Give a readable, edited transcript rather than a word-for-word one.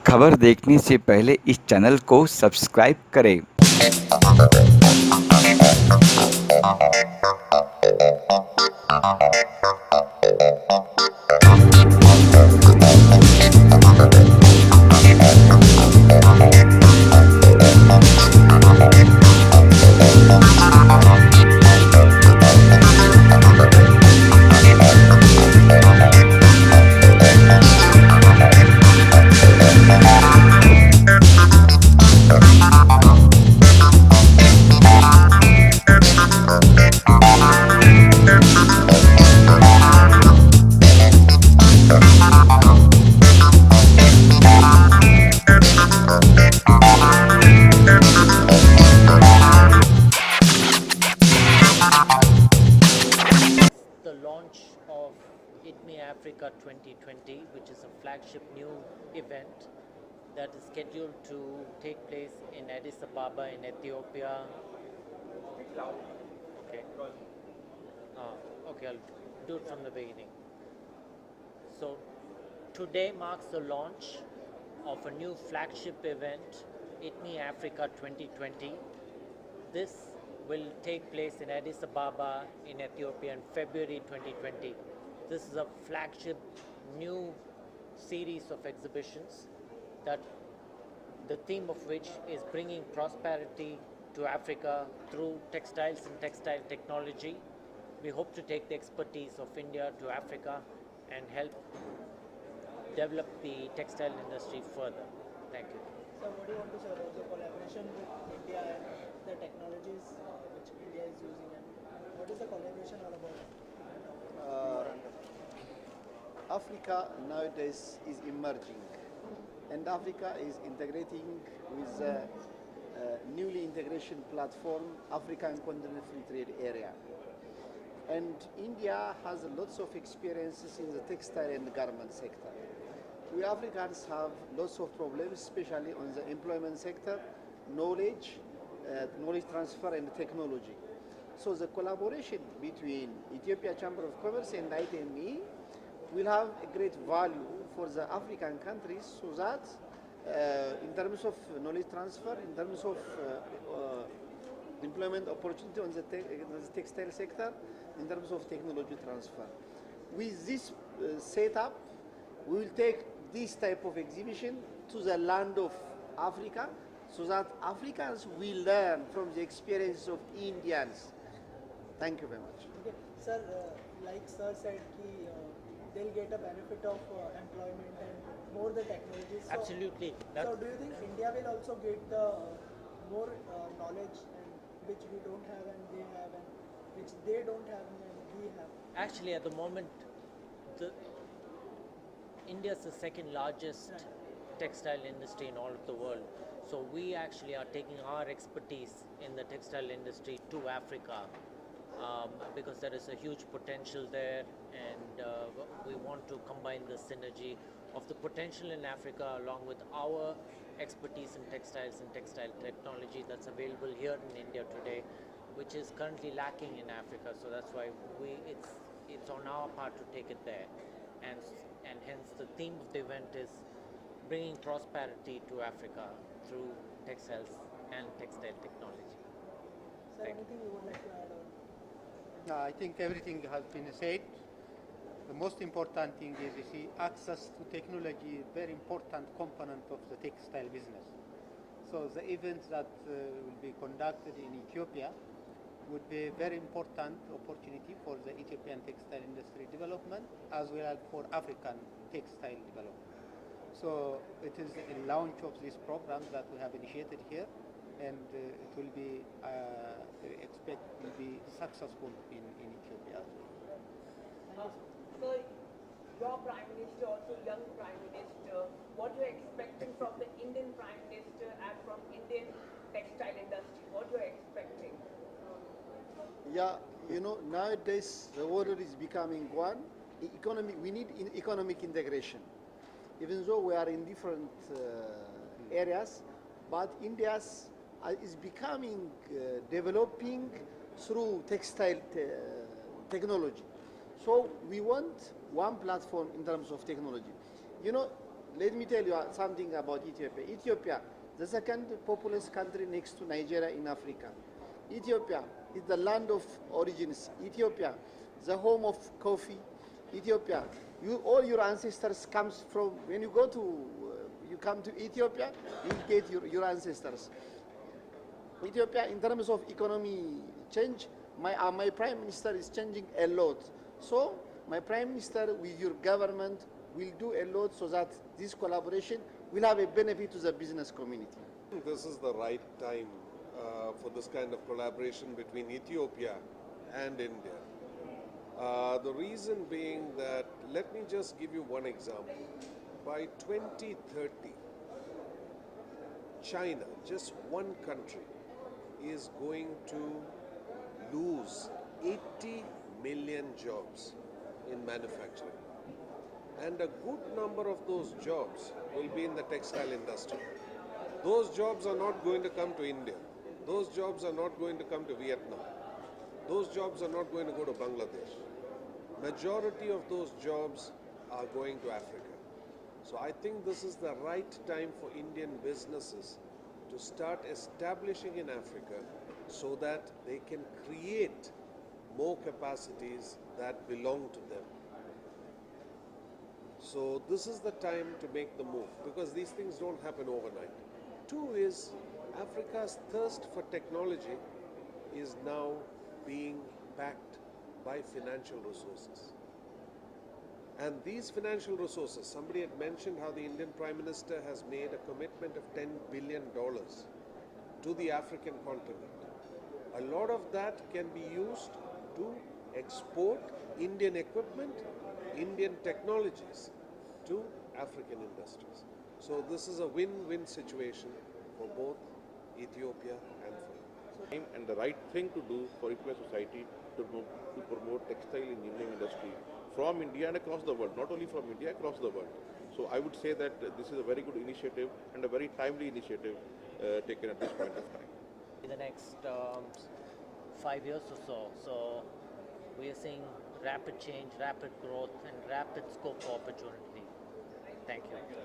खबर देखने से पहले इस चैनल को सब्सक्राइब करें। The launch of ITME Africa 2020, which is a flagship new event that is scheduled to take place in Addis Ababa in Ethiopia. Okay. Okay, I'll do it from the beginning. So, today marks the launch of a new flagship event, ITME Africa 2020. This will take place in Addis Ababa in Ethiopia in February 2020. This is a flagship new series of exhibitions that the theme of which is bringing prosperity to Africa through textiles and textile technology. We hope to take the expertise of India to Africa and help develop the textile industry further. Thank you. So what do you want to say about the collaboration with India and the technologies which India is using, and what is the collaboration all about? Africa nowadays is emerging, and Africa is integrating with the newly integration platform, African Continental Free Trade Area. And India has lots of experiences in the textile and garment sector. We Africans have lots of problems, especially on the employment sector, knowledge transfer and technology. So the collaboration between Ethiopia Chamber of Commerce and ITME will have a great value for the African countries, so that in terms of knowledge transfer, in terms of employment opportunity on the textile sector, in terms of technology transfer. With this setup, we will take this type of exhibition to the land of Africa, so that Africans will learn from the experience of Indians. Thank you very much. Okay, sir, like sir said, they'll get a benefit of employment and more the technologies. So, Absolutely. So do you think India will also get the more knowledge, and which we don't have and they have, and which they don't have and we have? Actually, at the moment, India is the second largest textile industry in all of the world. So we actually are taking our expertise in the textile industry to Africa because there is a huge potential there, and we want to combine the synergy of the potential in Africa along with our expertise in textiles and textile technology that's available here in India today, which is currently lacking in Africa. So that's why it's on our part to take it there, and hence the theme of the event is bringing prosperity to Africa through textiles and textile technology. Sir, anything you would like to add on? I think everything has been said. The most important thing is, you see, access to technology, very important component of the textile business. So the events that will be conducted in Ethiopia would be a very important opportunity for the Ethiopian textile industry development, as well as for African textile development. So it is a launch of this program that we have initiated here, and it will be, will be successful in Ethiopia. So, your Prime Minister, also young Prime Minister, what you're expecting from the Indian Prime Minister and from Indian textile industry? What you're expecting? Yeah, you know, nowadays the world is becoming one. We need economic integration. Even though we are in different areas, but India is becoming, developing through textile technology. So we want one platform in terms of technology. You know, let me tell you something about Ethiopia. Ethiopia, the second populous country next to Nigeria in Africa. Ethiopia is the land of origins. Ethiopia, the home of coffee. Ethiopia, all your ancestors comes from, when you go to, you come to Ethiopia, you get your ancestors. Ethiopia, in terms of economy change, my prime minister is changing a lot. So my prime minister with your government will do a lot so that this collaboration will have a benefit to the business community. This is the right time for this kind of collaboration between Ethiopia and India. The reason being that, let me just give you one example. By 2030, China, just one country, is going to lose 80 million jobs in manufacturing. And a good number of those jobs will be in the textile industry. Those jobs are not going to come to India. Those jobs are not going to come to Vietnam. Those jobs are not going to go to Bangladesh. Majority of those jobs are going to Africa. So I think this is the right time for Indian businesses to start establishing in Africa so that they can create more capacities that belong to them. So this is the time to make the move, because these things don't happen overnight. Two is, Africa's thirst for technology is now being backed by financial resources. And these financial resources, somebody had mentioned how the Indian Prime Minister has made a commitment of $10 billion to the African continent. A lot of that can be used to export Indian equipment, Indian technologies to African industries. So this is a win-win situation for both Ethiopia and for India. And the right thing to do for Ethiopian society to promote textile engineering industry from India and across the world, not only from India, across the world. So I would say that this is a very good initiative and a very timely initiative taken at this point of time. In the next 5 years or so, so we are seeing rapid change, rapid growth, and rapid scope for opportunity. Thank you.